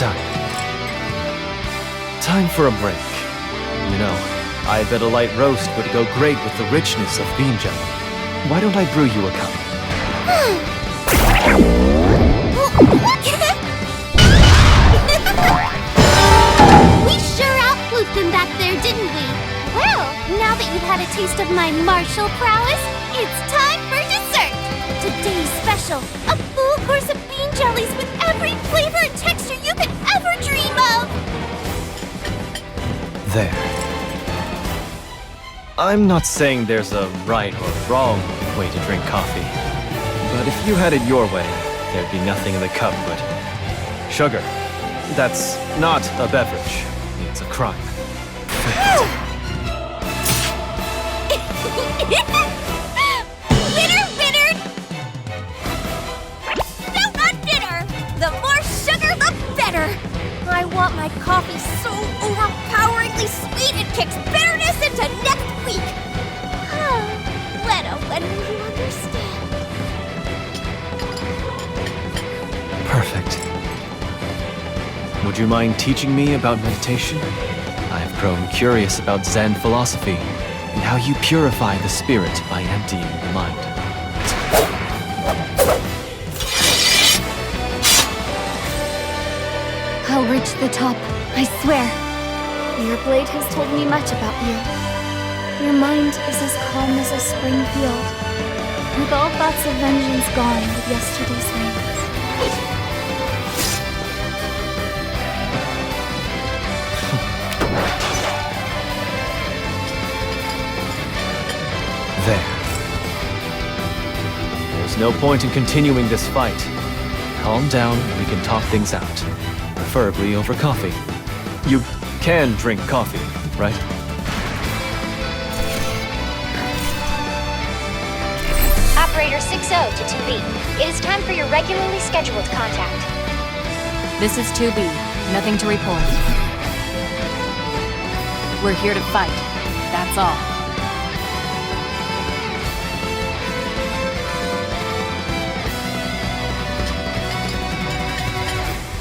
Done. Time for a break. You know, I bet a light roast would go great with the richness of bean jelly. Why don't I brew you a cup? We sure outflooped them back there, didn't we? Well, now that you've had a taste of my martial prowess, it's time for dessert! Today's special, a full course of bean jellies with every flavor and texture you could ever dream of! There. I'm not saying there's a right or wrong way to drink coffee. But if you had it your way, there'd be nothing in the cup but sugar. That's not a beverage. It's a crime. Bitter, bitter! No, not bitter! The more sugar, the better! I want my coffee so overpoweringly sweet it kicks bitterness into next week! when will you understand? Perfect. Would you mind teaching me about meditation? I've grown curious about Zen philosophy and how you purify the spirit by emptying the mind. I'll reach the top, I swear. Your blade has told me much about you. Your mind is as calm as a spring field, with all thoughts of vengeance gone with yesterday's rains. There. There's no point in continuing this fight. Calm down and we can talk things out. Preferably over coffee. You can drink coffee, right? Operator 60 to 2B. It is time for your regularly scheduled contact. This is 2B. Nothing to report. We're here to fight. That's all.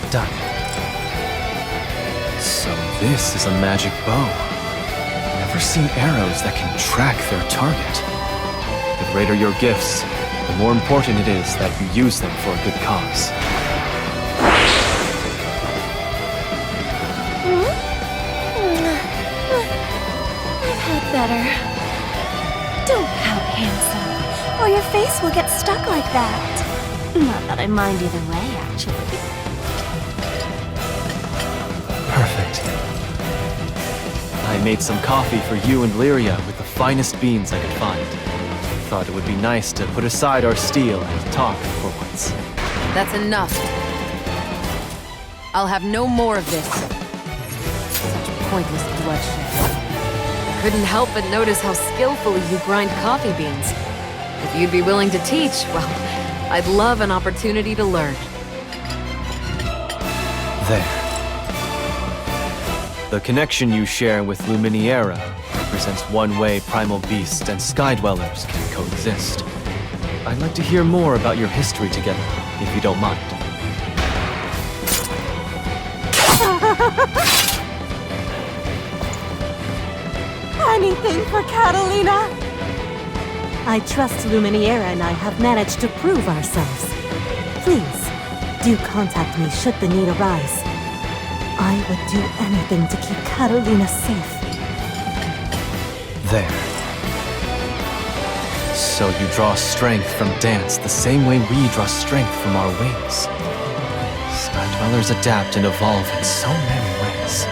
Done. So this is a magic bow. Never seen arrows that can track their target. The greater your gifts, the more important it is that you use them for a good cause. I've had better. Don't pout, handsome, or your face will get stuck like that. Not that I mind either way, actually. Perfect. I made some coffee for you and Lyria with the finest beans I could find. Thought it would be nice to put aside our steel and talk for once. That's enough. I'll have no more of this. Such pointless bloodshed. I couldn't help but notice how skillfully you grind coffee beans. If you'd be willing to teach, well, I'd love an opportunity to learn. There. The connection you share with Luminiera represents one way primal beasts and sky dwellers can coexist. I'd like to hear more about your history together, if you don't mind. Anything for Catalina? I trust Luminiera and I have managed to prove ourselves. Please, do contact me should the need arise. I would do anything to keep Catalina safe. There. So you draw strength from dance the same way we draw strength from our wings. Sky Dwellers adapt and evolve in so many ways.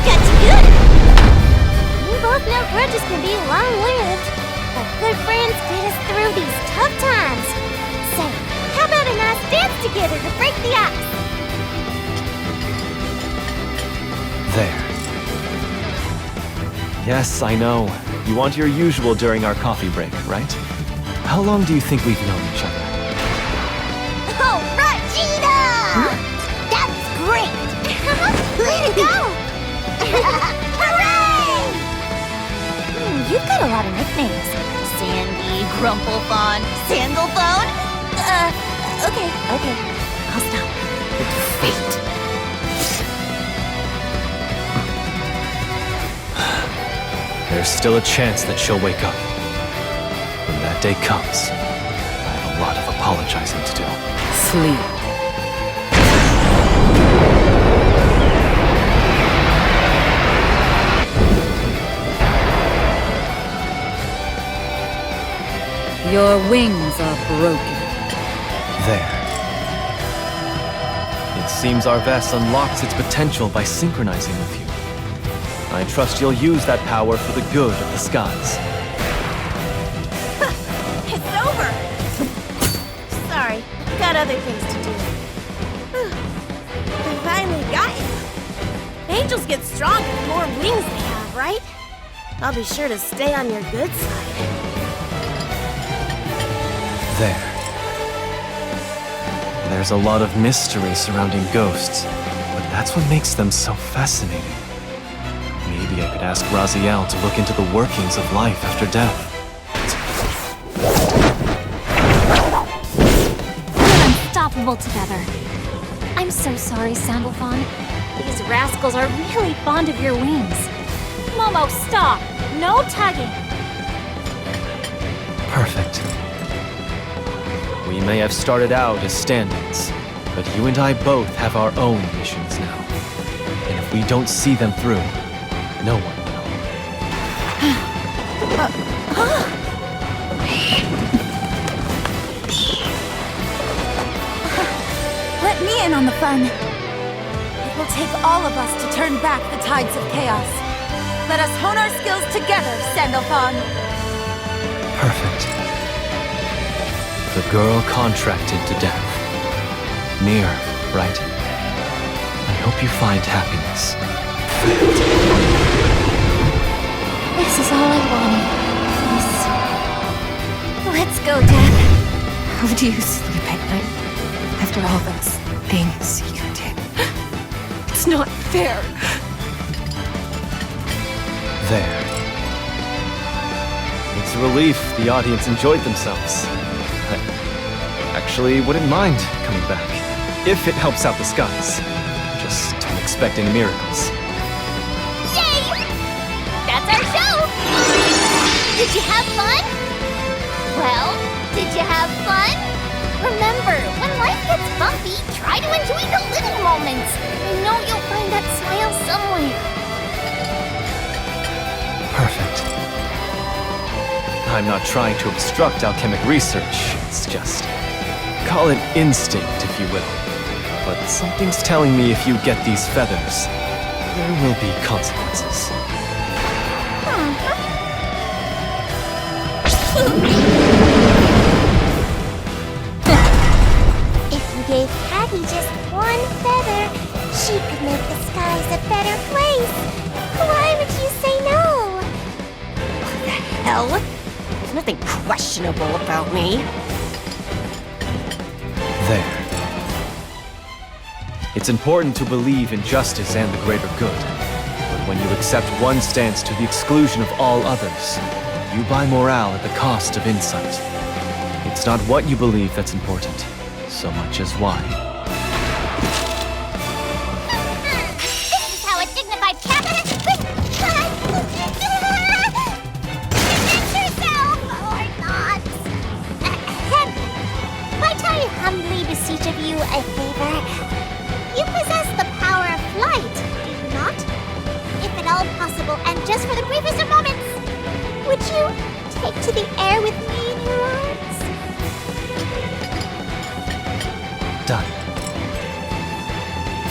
That's good! We both know grudges can be long-lived, but good friends get us through these tough times. Say, how about a nice dance together to break the ice? There. Yes, I know. You want your usual during our coffee break, right? How long do you think we've known each other? Oh, right, Gina! That's great! Way to go! Hooray! You've got a lot of nicknames. Sandy, Grumplephon, Sandalphon. Okay. I'll stop. Fate. There's still a chance that she'll wake up. When that day comes, I have a lot of apologizing to do. Sleep. Your wings are broken. There. It seems our vest unlocks its potential by synchronizing with you. I trust you'll use that power for the good of the skies. It's over! Sorry, got other things to do. We finally got you. Angels get stronger the more wings they have, right? I'll be sure to stay on your good side. There. There's a lot of mystery surrounding ghosts, but that's what makes them so fascinating. Maybe I could ask Raziel to look into the workings of life after death. We're unstoppable together. I'm so sorry, Sandalphon. These rascals are really fond of your wings. Momo, stop! No tugging! Perfect. We may have started out as stand-ins, but you and I both have our own missions now. And if we don't see them through, no one will. Let me in on the fun. It will take all of us to turn back the tides of chaos. Let us hone our skills together, Sandalphon. Perfect. The girl contracted to death. Nier, right? I hope you find happiness. This is all I wanted. Let's go, Death. How do you sleep at night after all those things you did? It's not fair. There. It's a relief the audience enjoyed themselves. I actually wouldn't mind coming back, if it helps out the skies. Just don't expect any miracles. Yay! That's our show! Did you have fun? Well, did you have fun? Remember, when life gets bumpy, try to enjoy the little moments. I know you'll find that smile somewhere. Perfect. I'm not trying to obstruct alchemic research. It's just... call it instinct, if you will. But something's telling me if you get these feathers, there will be consequences. If you gave Patty just one feather, she could make the skies a better place. Why would you say no? What the hell? There's nothing questionable about me. There. It's important to believe in justice and the greater good. But when you accept one stance to the exclusion of all others, you buy morale at the cost of insight. It's not what you believe that's important, so much as why. This is how a dignified captain presents yourself, or not. Might I humbly beseech of you a favor? You possess the power of flight, do you not? If at all possible, and just for the briefest of moments, would you take to the air with me in your arms? Done.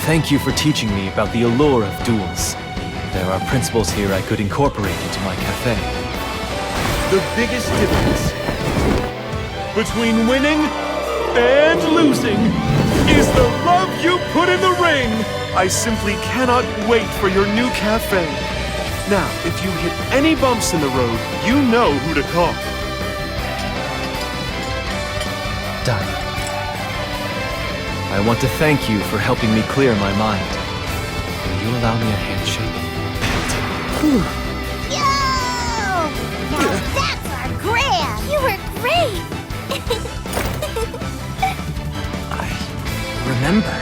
Thank you for teaching me about the allure of duels. There are principles here I could incorporate into my cafe. The biggest difference between winning and losing is the love you put in the ring. I simply cannot wait for your new cafe. Now, if you hit any bumps in the road, you know who to call. Done. I want to thank you for helping me clear my mind. Will you allow me a handshake? Yo! Now that's our Gran! You were great! remember.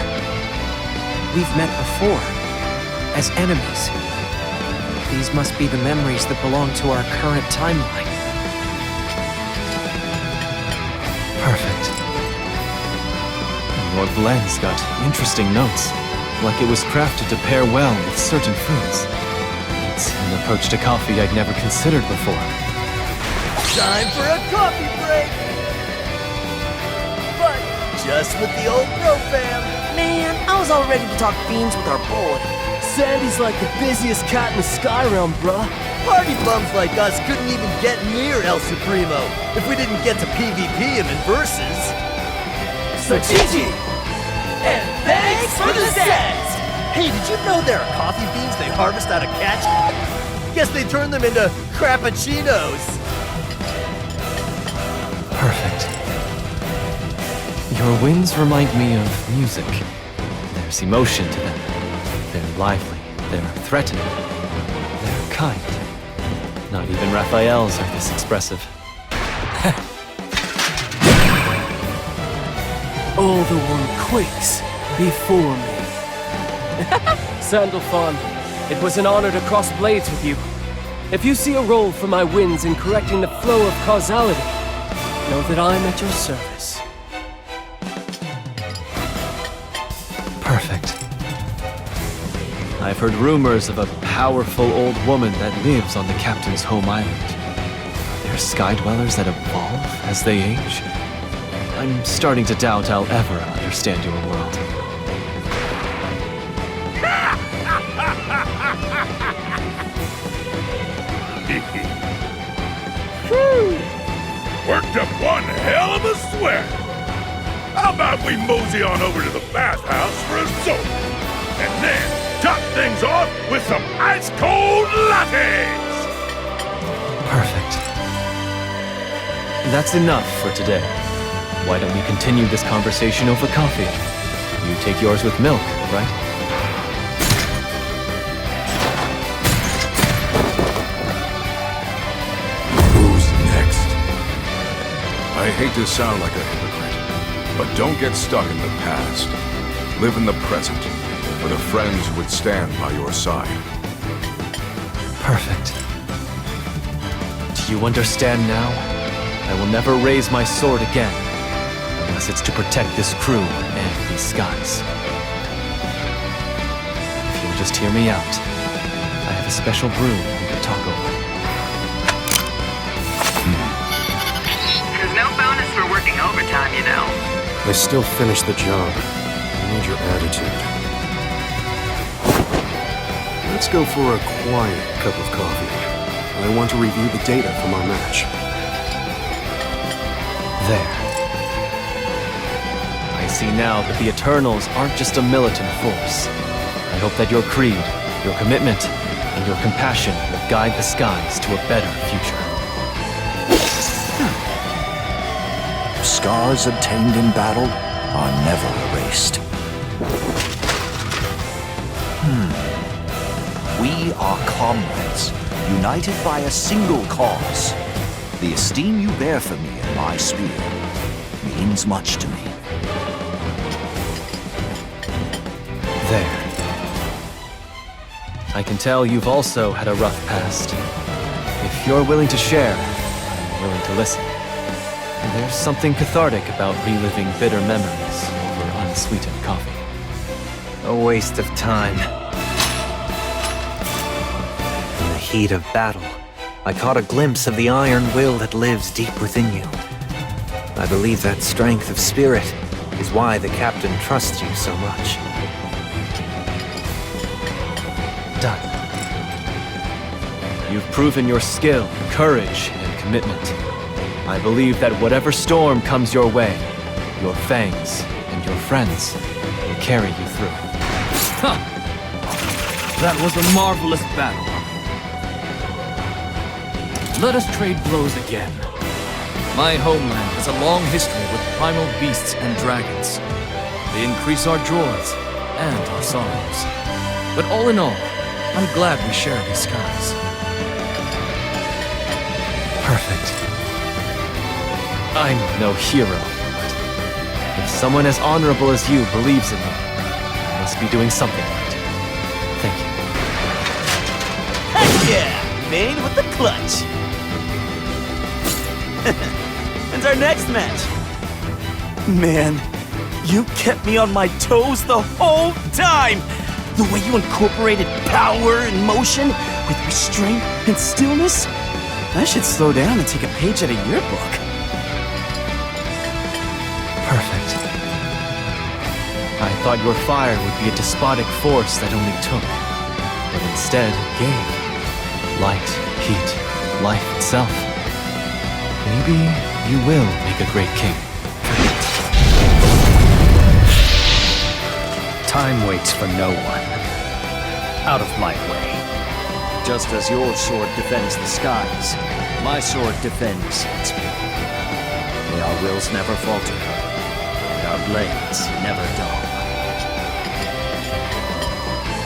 We've met before, as enemies. These must be the memories that belong to our current timeline. Perfect. Your blend's got interesting notes, like it was crafted to pair well with certain foods. It's an approach to coffee I'd never considered before. Time for a coffee break! But just with the old bro fam. Man, I was all ready to talk beans with our boy. Sandy's like the busiest cat in the Sky Realm, bruh. Party bums like us couldn't even get near El Supremo if we didn't get to PvP him in verses. So GG! And thanks for the zest! Hey, did you know there are coffee beans they harvest out of cats? Guess they turn them into crappuccinos. Perfect. Your winds remind me of music. There's emotion to them. They're lively, they're threatening, they're kind. Not even Raphael's are this expressive. All the one quakes before me. Sandalphon, it was an honor to cross blades with you. If you see a role for my winds in correcting the flow of causality, know that I'm at your service. Perfect. I've heard rumors of a powerful old woman that lives on the captain's home island. There are sky dwellers that evolve as they age. I'm starting to doubt I'll ever understand your world. Whew! Worked up one hell of a sweat. How about we mosey on over to the bathhouse for a soak? And then top things off with some ice-cold lattes! Perfect. That's enough for today. Why don't we continue this conversation over coffee? You take yours with milk, right? Who's next? I hate to sound like a hypocrite, but don't get stuck in the past. Live in the present, for the friends who would stand by your side. Perfect. Do you understand now? I will never raise my sword again, unless it's to protect this crew and these skies. If you'll just hear me out, I have a special brew we could talk over. There's no bonus for working overtime, you know. I still finished the job. I need your attitude. Let's go for a quiet cup of coffee. I want to review the data from our match. There. I see now that the Eternals aren't just a militant force. I hope that your creed, your commitment, and your compassion will guide the skies to a better future. Scars obtained in battle are never erased. We are comrades, united by a single cause. The esteem you bear for me in my sphere means much to me. There. I can tell you've also had a rough past. If you're willing to share, I'm willing to listen. There's something cathartic about reliving bitter memories over unsweetened coffee. A waste of time. In the heat of battle, I caught a glimpse of the iron will that lives deep within you. I believe that strength of spirit is why the captain trusts you so much. Done. You've proven your skill, courage, and commitment. I believe that whatever storm comes your way, your fangs and your friends will carry you through. Huh. That was a marvelous battle. Let us trade blows again. My homeland has a long history with primal beasts and dragons. They increase our joys and our sorrows. But all in all, I'm glad we share these skies. Perfect. I'm no hero, but If someone as honorable as you believes in me, I must be doing something right. Thank you. Heck yeah! Made with the clutch. When's our next match? Man, you kept me on my toes the whole time! The way you incorporated power and motion with restraint and stillness? I should slow down and take a page out of your book. Perfect. I thought your fire would be a despotic force that only took, but instead it gave. Light, heat, life itself. Maybe you will make a great king. Time waits for no one. Out of my way. Just as your sword defends the skies, my sword defends its people. May our wills never falter, and our blades never dull.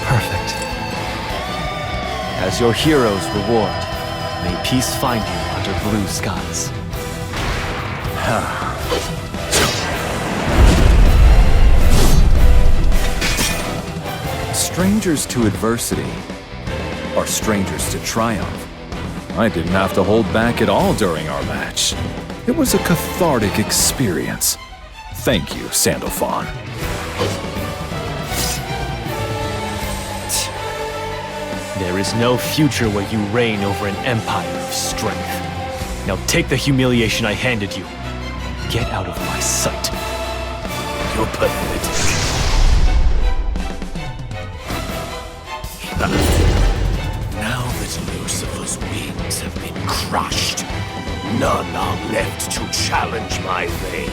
Perfect. As your hero's reward, may peace find you under blue skies. Strangers to adversity are strangers to triumph. I didn't have to hold back at all during our match. It was a cathartic experience. Thank you, Sandalphon. There is no future where you reign over an empire of strength. Now take the humiliation I handed you. Get out of my sight. You're pathetic. Now that Lucifer's wings have been crushed, none are left to challenge my reign.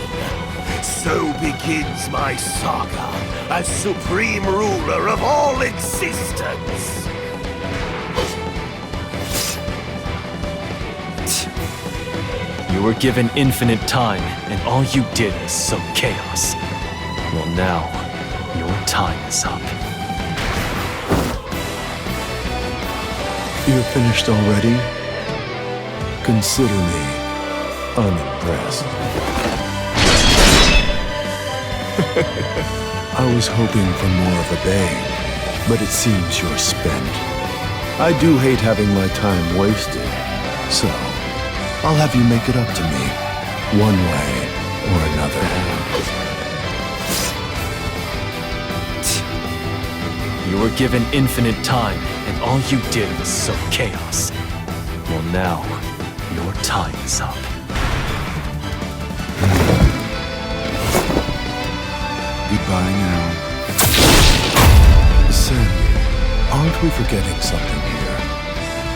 So begins my saga as supreme ruler of all existence. You were given infinite time, and all you did was sow chaos. Well, now, your time is up. You're finished already? Consider me unimpressed. I was hoping for more of a bang, but it seems you're spent. I do hate having my time wasted, so I'll have you make it up to me, one way or another. You were given infinite time, and all you did was sow chaos. Well, now, your time is up. Goodbye now. Sandy, aren't we forgetting something here?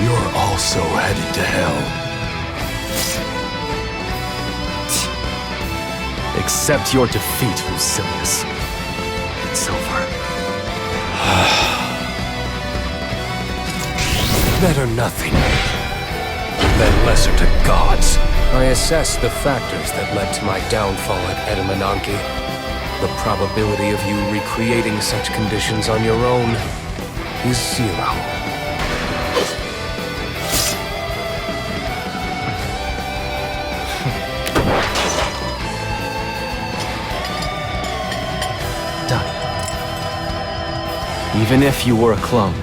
You're also headed to hell. Accept your defeat, Lucilius. It's over. Better nothing than lesser to gods. I assess the factors that led to my downfall at Edamananki. The probability of you recreating such conditions on your own is 0. Even if you were a clone,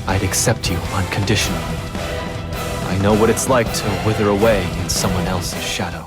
I'd accept you unconditionally. I know what it's like to wither away in someone else's shadow.